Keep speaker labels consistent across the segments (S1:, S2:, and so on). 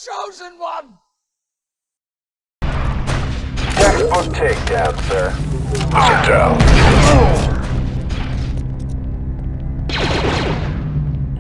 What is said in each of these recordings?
S1: chosen one!
S2: Textbook takedown, sir. Get down.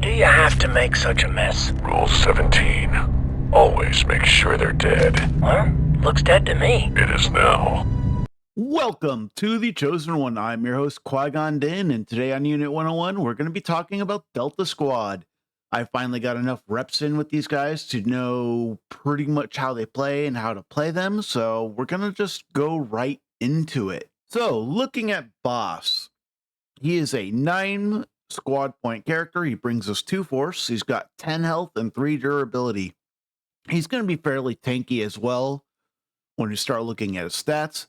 S3: Do you have to make such a mess?
S2: Rule 17. Always make sure they're dead.
S3: Well, looks dead to me.
S2: It is now.
S4: Welcome to The Chosen One. I'm your host, Qui-Gon Din, and today on Unit 101, we're going to be talking about Delta Squad. I finally got enough reps in with these guys to know pretty much how they play and how to play them, so we're going to just go right into it. So, looking at Boss, he is a 9 squad point character. He brings us 2 force. He's got 10 health and 3 durability. He's going to be fairly tanky as well when you start looking at his stats.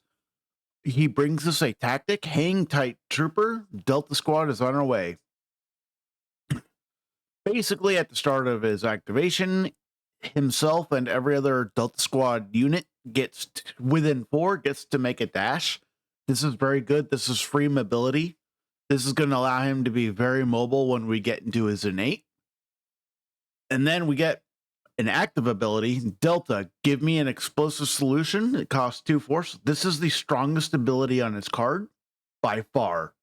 S4: He brings us a tactic, hang tight trooper. Delta Squad is on our way. Basically, at the start of his activation, himself and every other Delta Squad unit gets within 4 gets to make a dash. This is very good. This is free mobility. This is going to allow him to be very mobile when we get into his innate. And then we get an active ability, Delta, give me an explosive solution. It costs 2 force. This is the strongest ability on his card by far.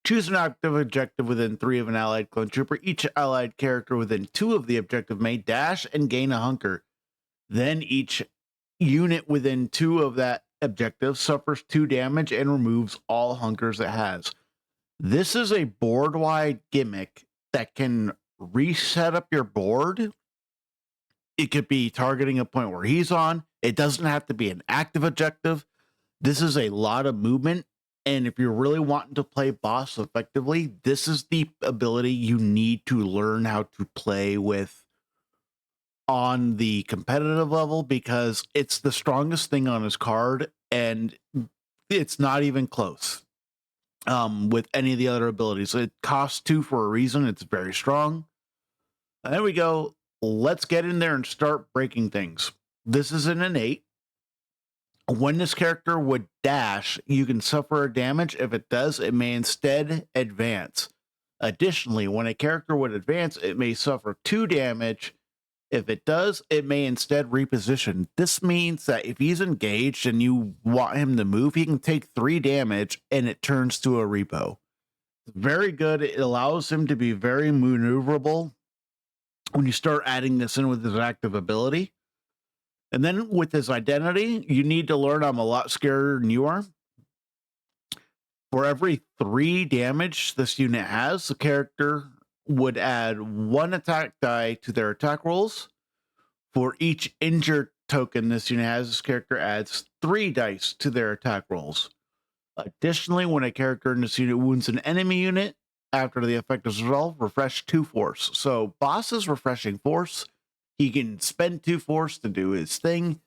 S4: Choose an active objective within 3 of an allied clone trooper. Each allied character within 2 of the objective may dash and gain a hunker. Then each unit within 2 of that objective suffers 2 damage and removes all hunkers it has. This is a board-wide gimmick that can reset up your board. It could be targeting a point where he's on. It doesn't have to be an active objective. This is a lot of movement. And if you're really wanting to play Boss effectively, this is the ability you need to learn how to play with on the competitive level, because it's the strongest thing on his card and it's not even close with any of the other abilities. It costs 2 for a reason. It's very strong. And there we go. Let's get in there and start breaking things. This is an innate. When this character would dash, you can suffer a damage. If it does, it may instead advance. Additionally, when a character would advance, it may suffer 2 damage. If it does, it may instead reposition. This means that if he's engaged and you want him to move, he can take 3 damage and it turns to a repo. Very good. It allows him to be very maneuverable when you start adding this in with his active ability. And then with his identity, you need to learn I'm a lot scarier than you are. For every 3 damage this unit has, the character would add 1 attack die to their attack rolls. For each injured token this unit has, this character adds 3 dice to their attack rolls. Additionally, when a character in this unit wounds an enemy unit, after the effect is resolved, refresh 2 force. So Boss is refreshing force. He can spend 2 force to do his thing.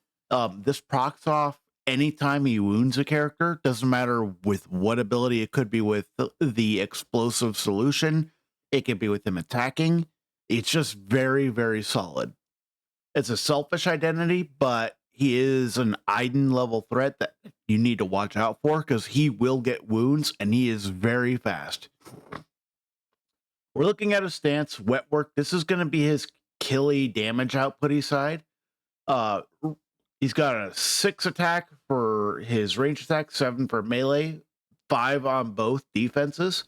S4: This procs off anytime he wounds a character. Doesn't matter with what ability. It could be with the explosive solution. It could be with him attacking. It's just very, very solid. It's a selfish identity, but he is an Iden level threat that you need to watch out for, because he will get wounds and he is very fast. We're looking at his stance, wet work. This is going to be his killy damage outputty side. He's got a 6 attack for his range attack, 7 for melee, 5 on both defenses.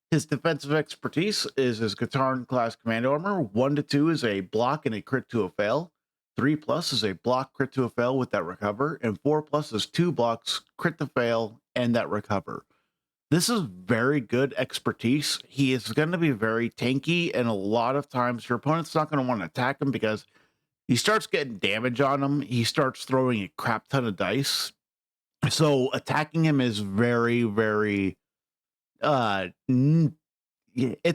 S4: His defensive expertise is his Katarn class commando armor. 1 to 2 is a block and a crit to a fail. 3+ is a block crit to a fail with that recover, and 4+ is 2 blocks crit to fail and that recover. This is very good expertise. He is going to be very tanky, and a lot of times your opponent's not going to want to attack him because he starts getting damage on him. He starts throwing a crap ton of dice. So attacking him is very, very, it's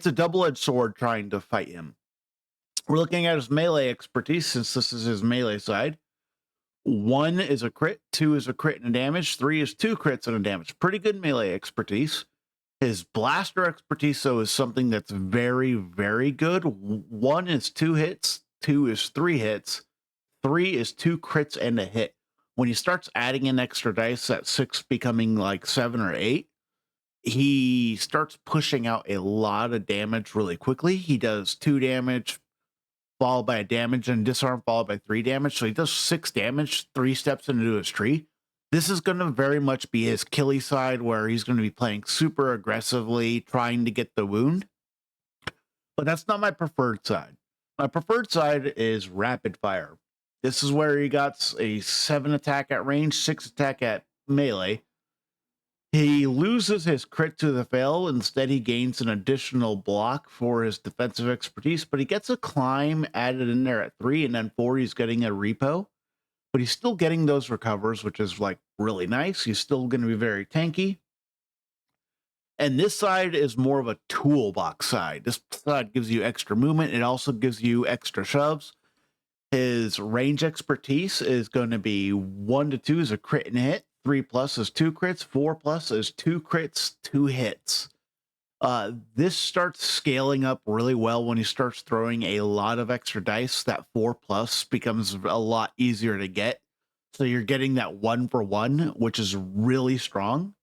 S4: a double-edged sword trying to fight him. We're looking at his melee expertise, since this is his melee side. 1 is a crit, 2 is a crit and a damage, 3 is 2 crits and a damage. Pretty good melee expertise. His blaster expertise, though, is something that's very, very good. 1 is 2 hits, 2 is 3 hits, 3 is 2 crits and a hit. When he starts adding in extra dice, that 6 becoming like 7 or 8, he starts pushing out a lot of damage really quickly. He does 2 damage followed by a damage, and disarm followed by 3 damage. So he does 6 damage 3 steps into his tree. This is going to very much be his killy side, where he's going to be playing super aggressively, trying to get the wound. But that's not my preferred side. My preferred side is rapid fire. This is where he got a 7 attack at range, 6 attack at melee. He loses his crit to the fail. Instead, he gains an additional block for his defensive expertise, but he gets a climb added in there at 3, and then 4, he's getting a repo. But he's still getting those recovers, which is like really nice. He's still going to be very tanky. And this side is more of a toolbox side. This side gives you extra movement. It also gives you extra shoves. His range expertise is going to be 1 to 2 is a crit and hit. 3+ is 2 crits. 4+ is 2 crits, 2 hits. This starts scaling up really well when he starts throwing a lot of extra dice. That 4+ becomes a lot easier to get. So you're getting that 1-for-1, which is really strong.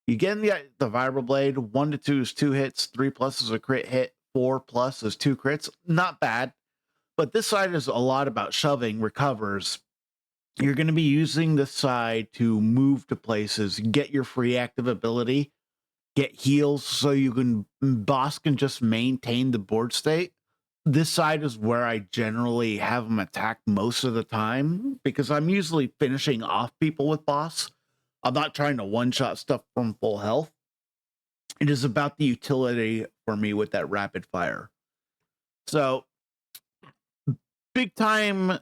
S4: You get in the Vibroblade. 1 to 2 is 2 hits. 3+ is a crit hit. 4+ is 2 crits. Not bad. But this side is a lot about shoving recovers. You're going to be using this side to move to places, get your free active ability, get heals so you can, boss can just maintain the board state. This side is where I generally have him attack most of the time, because I'm usually finishing off people with boss. I'm not trying to one-shot stuff from full health. It is about the utility for me with that rapid fire. So, big time,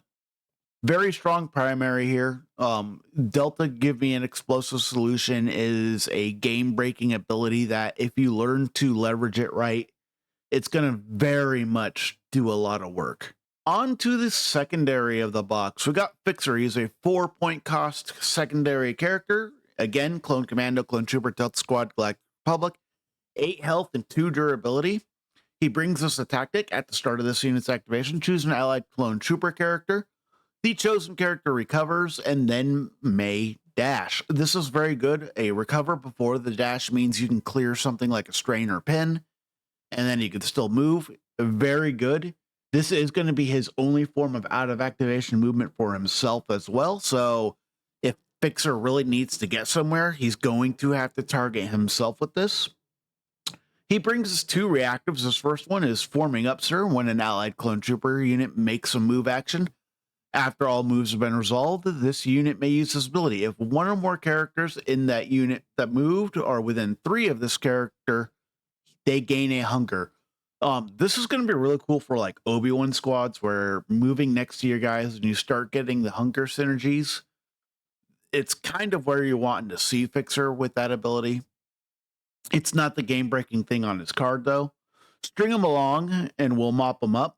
S4: very strong primary here. Delta Give Me an Explosive Solution is a game-breaking ability that if you learn to leverage it right, it's going to very much do a lot of work. On to the secondary of the box. We got Fixer. He's a 4-point cost secondary character. Again, Clone Commando, Clone Trooper, Delta Squad, Galactic Republic. 8 health and 2 durability. He brings us a tactic at the start of this unit's activation. Choose an allied Clone Trooper character. The chosen character recovers and then may dash. This is very good. A recover before the dash means you can clear something like a strain or pin, and then you can still move. Very good. This is going to be his only form of out of activation movement for himself as well. So if Fixer really needs to get somewhere, he's going to have to target himself with this. He brings us 2 reactives. His first one is Forming Up, Sir, when an allied Clone Trooper unit makes a move action. After all moves have been resolved, this unit may use this ability. If 1 or more characters in that unit that moved are within 3 of this character, they gain a hunger. This is going to be really cool for like Obi-Wan squads, where moving next to your guys and you start getting the hunger synergies. It's kind of where you want to see Fixer with that ability. It's not the game-breaking thing on his card, though. String him along and we'll mop him up.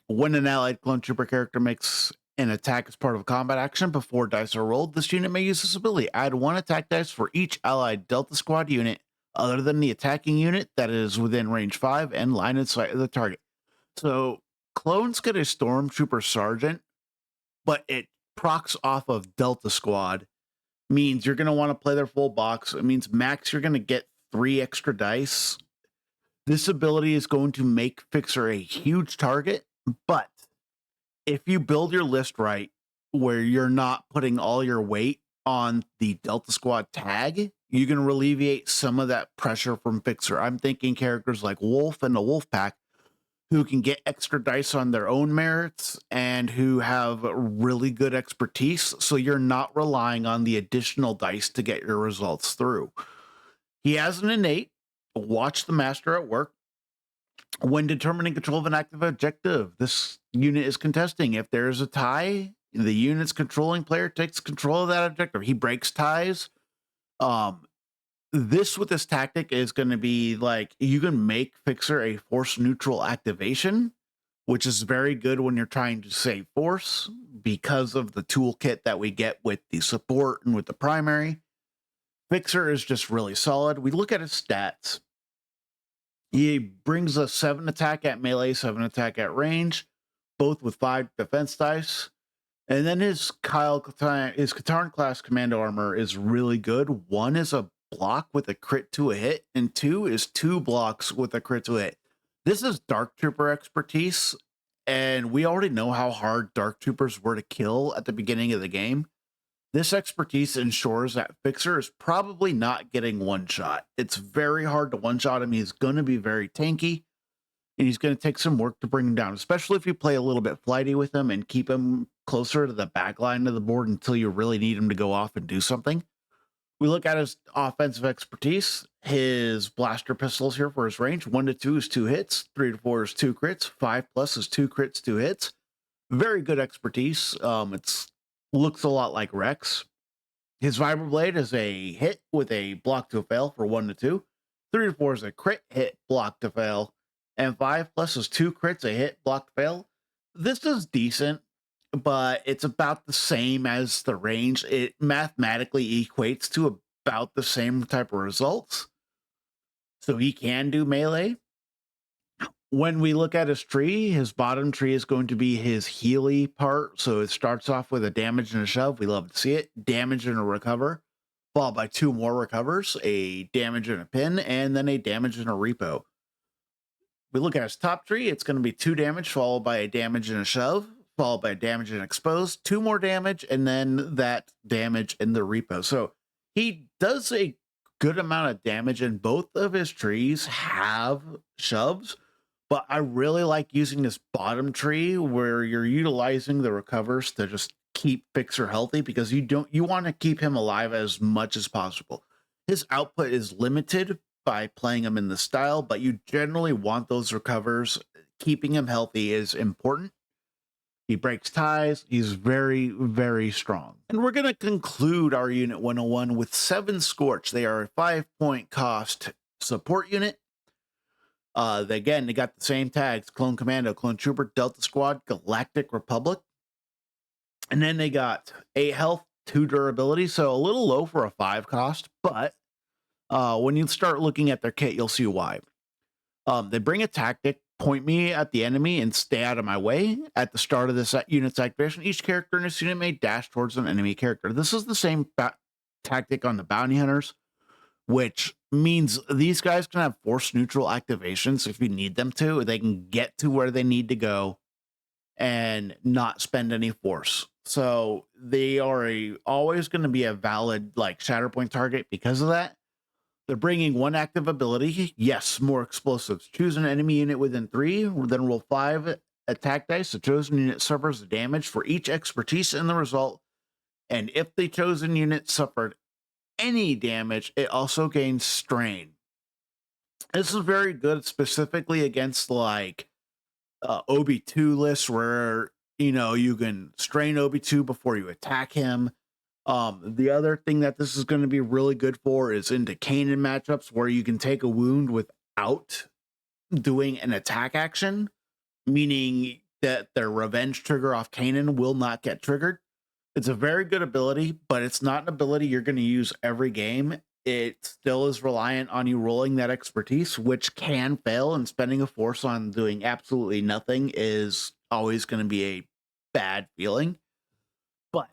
S4: When an allied Clone Trooper character makes an attack as part of a combat action before dice are rolled, this unit may use this ability. Add 1 attack dice for each allied Delta Squad unit other than the attacking unit that is within range 5 and line of sight of the target. So clones get a Stormtrooper Sergeant, but it procs off of Delta Squad. Means you're going to want to play their full box. It means max you're going to get 3 extra dice. This ability is going to make Fixer a huge target, but if you build your list right, where you're not putting all your weight on the Delta Squad tag, you can alleviate some of that pressure from Fixer. I'm thinking characters like Wolf and the Wolf Pack, who can get extra dice on their own merits and who have really good expertise, so you're not relying on the additional dice to get your results through. He has an innate Watch the Master at work. When determining control of an active objective, this unit is contesting. If there's a tie, the unit's controlling player takes control of that objective. He breaks ties. This with this tactic is going to be like, you can make Fixer a force neutral activation, which is very good when you're trying to save force because of the toolkit that we get with the support and with the primary. Fixer is just really solid. We look at his stats. He brings us 7 attack at melee, 7 attack at range, both with 5 defense dice. And then his Katarn class commando armor is really good. 1 is a block with a crit to a hit, and 2 is 2 blocks with a crit to a hit. This is Dark Trooper expertise, and we already know how hard Dark Troopers were to kill at the beginning of the game. This expertise ensures that Fixer is probably not getting one shot. It's very hard to one shot him. He's going to be very tanky, and he's going to take some work to bring him down, especially if you play a little bit flighty with him and keep him closer to the back line of the board until you really need him to go off and do something. We look at his offensive expertise. His blaster pistols here for his range. 1 to 2 is 2 hits. 3 to 4 is 2 crits. 5+ is 2 crits, 2 hits. Very good expertise. It's looks a lot like Rex. His Vibroblade is a hit with a block to fail for 1 to 2. 3 to 4 is a crit, hit, block to fail. And 5+ is 2 crits, a hit, block to fail. This is decent, but it's about the same as the range. It mathematically equates to about the same type of results. So he can do melee. When we look at his tree, his bottom tree is going to be his Healy part. So it starts off with a damage and a shove. We love to see it. Damage and a recover, followed by 2 more recovers, a damage and a pin, and then a damage and a repo. We look at his top tree, it's going to be 2 damage, followed by a damage and a shove, followed by a damage and exposed, 2 more damage, and then that damage in the repo. So he does a good amount of damage, and both of his trees have shoves. But I really like using this bottom tree where you're utilizing the recovers to just keep Fixer healthy, because you want to keep him alive as much as possible. His output is limited by playing him in the style, but you generally want those recovers. Keeping him healthy is important. He breaks ties. He's very, very strong. And we're going to conclude our Unit 101 with 7 Scorch. They are a 5-point cost support unit. Again, they got the same tags: Clone Commando, Clone Trooper, Delta Squad, Galactic Republic. And then they got 8 health, 2 durability, so a little low for a 5 cost, but when you start looking at their kit, you'll see why. They bring a tactic: point me at the enemy and stay out of my way. At the start of this unit's activation, each character in this unit may dash towards an enemy character. This is the same tactic on the Bounty Hunters, which means these guys can have force neutral activations if you need them to. They can get to where they need to go and not spend any force. So they are always going to be a valid Shatterpoint target because of that. They're bringing 1 active ability. Yes, more explosives. Choose an enemy unit within 3, then roll 5 attack dice. The chosen unit suffers damage for each expertise in the result. And if the chosen unit suffered any damage, it also gains strain. This is very good, specifically against OB2 lists where you can strain OB2 before you attack him. The other thing that this is going to be really good for is into Kanan matchups where you can take a wound without doing an attack action, meaning that their revenge trigger off Kanan will not get triggered. It's a very good ability, but it's not an ability you're going to use every game. It still is reliant on you rolling that expertise, which can fail, and spending a force on doing absolutely nothing is always going to be a bad feeling. But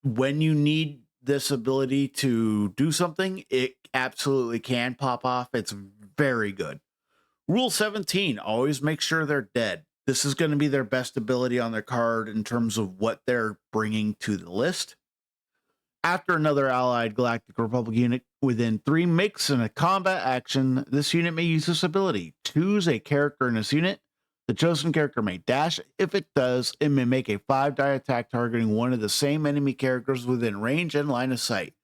S4: when you need this ability to do something, it absolutely can pop off. It's very good. Rule 17, always make sure they're dead. This is going to be their best ability on their card in terms of what they're bringing to the list. After another allied Galactic Republic unit within 3 makes in a combat action, this unit may use this ability. Choose a character in this unit. The chosen character may dash. If it does, it may make a 5-die attack targeting one of the same enemy characters within range and line of sight.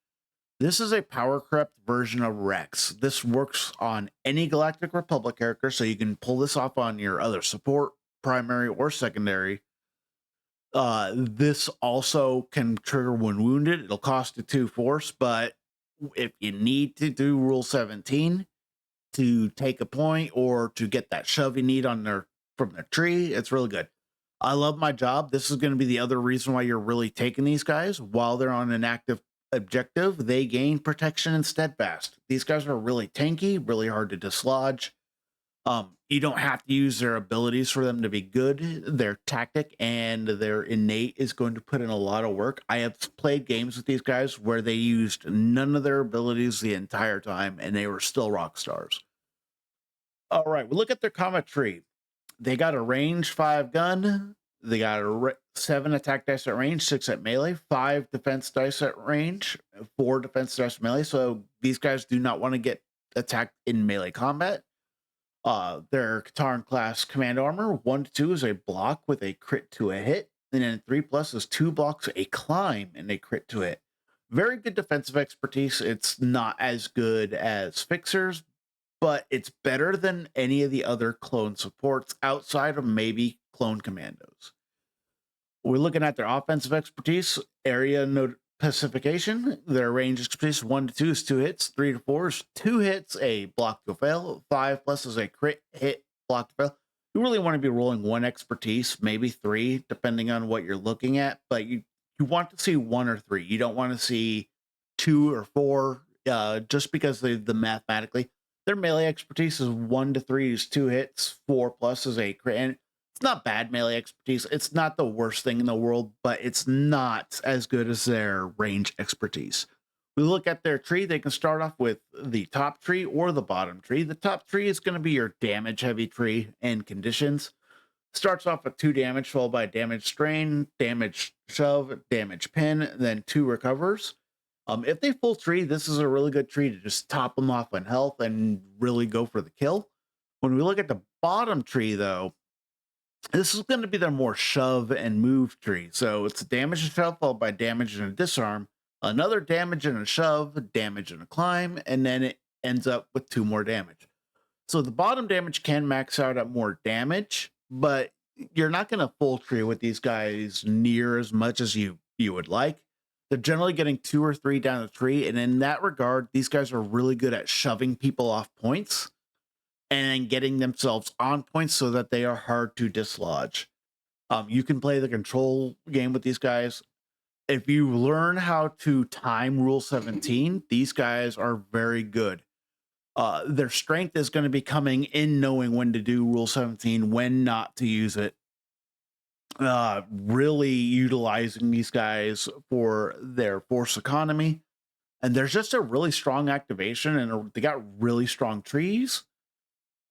S4: This is a power crept version of Rex. This works on any Galactic Republic character, so you can pull this off on your other support, primary or secondary. This also can trigger when wounded. It'll cost you 2 force, but if you need to do Rule 17 to take a point or to get that shove you need from their tree, it's really good. I love my job. This is going to be the other reason why you're really taking these guys. While they're on an active objective, they gain protection and steadfast. These guys are really tanky, really hard to dislodge. You don't have to use their abilities for them to be good. Their tactic and their innate is going to put in a lot of work. I have played games with these guys where they used none of their abilities the entire time, and they were still rock stars. All right, we look at their combat tree. They got a range 5 gun. They got a 7 attack dice at range, 6 at melee, 5 defense dice at range, 4 defense dice melee. So these guys do not want to get attacked in melee combat. Their Kataran class command armor 1 to 2 is a block with a crit to a hit, and then 3 plus is 2 blocks, a climb, and a crit to hit. Very good defensive expertise. It's not as good as Fixers, but it's better than any of the other clone supports outside of maybe clone commandos. We're looking at their offensive expertise, area pacification. Their range expertise 1 to 2 is 2 hits, 3 to 4 is 2 hits, a block to fail, 5 plus is a crit hit, block to fail. You really want to be rolling 1 expertise, maybe 3, depending on what you're looking at, but you want to see 1 or 3. You don't want to see 2 or 4, just because the mathematically. Their melee expertise is 1 to 3 is 2 hits, 4 plus is a crit. And it's not bad melee expertise. It's not the worst thing in the world, but it's not as good as their range expertise. We look at their tree. They can start off with the top tree or the bottom tree. The top tree is going to be your damage heavy tree and conditions. Starts off with 2 damage, followed by damage strain, damage shove, damage pin, then 2 recovers. If they full tree, this is a really good tree to just top them off on health and really go for the kill. When we look at the bottom tree, though, this is going to be their more shove and move tree. So it's a damage and shove followed by damage and a disarm, another damage and a shove, damage and a climb, and then it ends up with 2 more damage. So the bottom damage can max out at more damage, but you're not going to full tree with these guys near as much as you would like. They're generally getting 2 or 3 down the tree, and in that regard, these guys are really good at shoving people off points and getting themselves on points so that they are hard to dislodge. You can play the control game with these guys. If you learn how to time Rule 17, these guys are very good. Their strength is going to be coming in knowing when to do Rule 17, when not to use it. Really utilizing these guys for their force economy. And there's just a really strong activation, and they got really strong trees.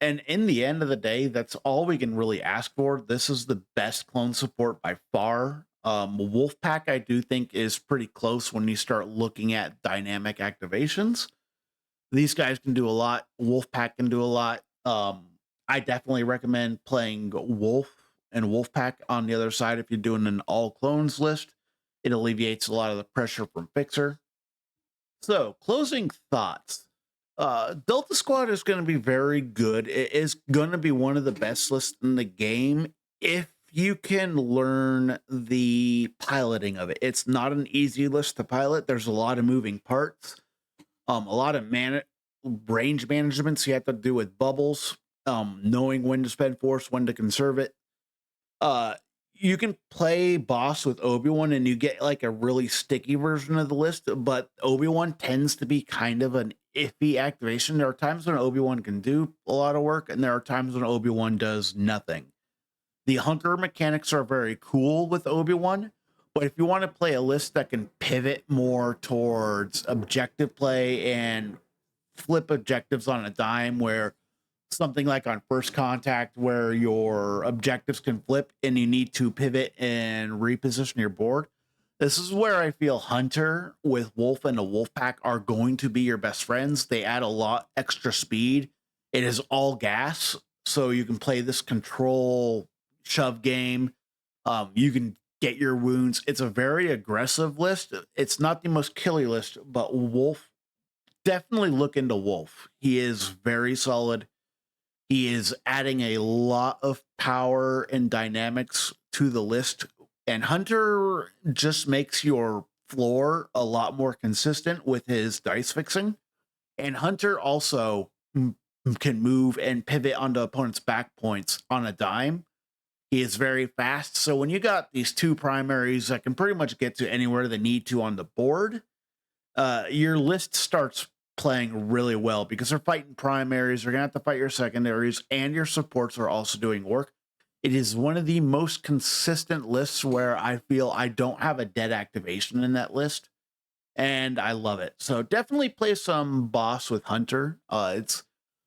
S4: And in the end of the day, that's all we can really ask for. This is the best clone support by far. Wolfpack, I do think, is pretty close when you start looking at dynamic activations. These guys can do a lot. Wolfpack can do a lot. I definitely recommend playing Wolf and Wolfpack on the other side if you're doing an all clones list. It alleviates a lot of the pressure from Fixer. So, closing thoughts. Delta Squad is going to be very good. It is going to be one of the best lists in the game if you can learn the piloting of it. It's not an easy list to pilot. There's a lot of moving parts. A lot of range management, so you have to do with bubbles, knowing when to spend force, when to conserve it. You can play boss with Obi-Wan and you get like a really sticky version of the list, but Obi-Wan tends to be kind of an iffy activation. There are times when Obi-Wan can do a lot of work, and there are times when Obi-Wan does nothing. The hunker mechanics are very cool with Obi-Wan, but if you want to play a list that can pivot more towards objective play and flip objectives on a dime, where something like on First Contact, where your objectives can flip and you need to pivot and reposition your board, this is where I feel Hunter with Wolf and the Wolf Pack are going to be your best friends. They add a lot extra speed. It is all gas, so you can play this control shove game. You can get your wounds. It's a very aggressive list. It's not the most killy list, but Wolf, definitely look into Wolf. He is very solid. He is adding a lot of power and dynamics to the list. And Hunter just makes your floor a lot more consistent with his dice fixing. And Hunter also can move and pivot onto opponents' back points on a dime. He is very fast. So when you got these 2 primaries that can pretty much get to anywhere they need to on the board, your list starts playing really well because they're fighting primaries. They're going to have to fight your secondaries, and your supports are also doing work. It is one of the most consistent lists where I feel I don't have a dead activation in that list, and I love it. So definitely play some boss with Hunter. It's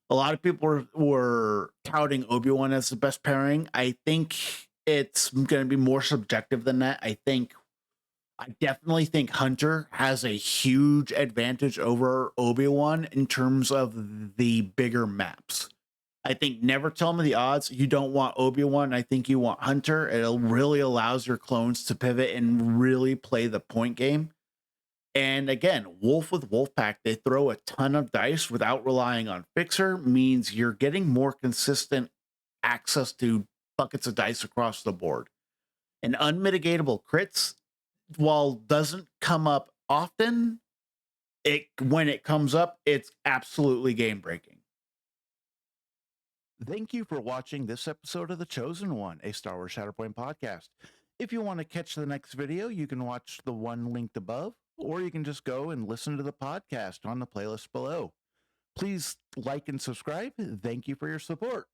S4: A lot of people were touting Obi-Wan as the best pairing. I think it's going to be more subjective than that. I definitely think Hunter has a huge advantage over Obi-Wan in terms of the bigger maps. I think never tell me the odds. You don't want Obi-Wan. I think you want Hunter. It really allows your clones to pivot and really play the point game. And again, Wolf with Wolfpack, they throw a ton of dice without relying on Fixer, means you're getting more consistent access to buckets of dice across the board. And unmitigatable crits, while doesn't come up often, when it comes up, it's absolutely game breaking. Thank you for watching this episode of The Chosen One, a Star Wars Shatterpoint podcast. If you want to catch the next video, you can watch the one linked above, or you can just go and listen to the podcast on the playlist below. Please like and subscribe. Thank you for your support.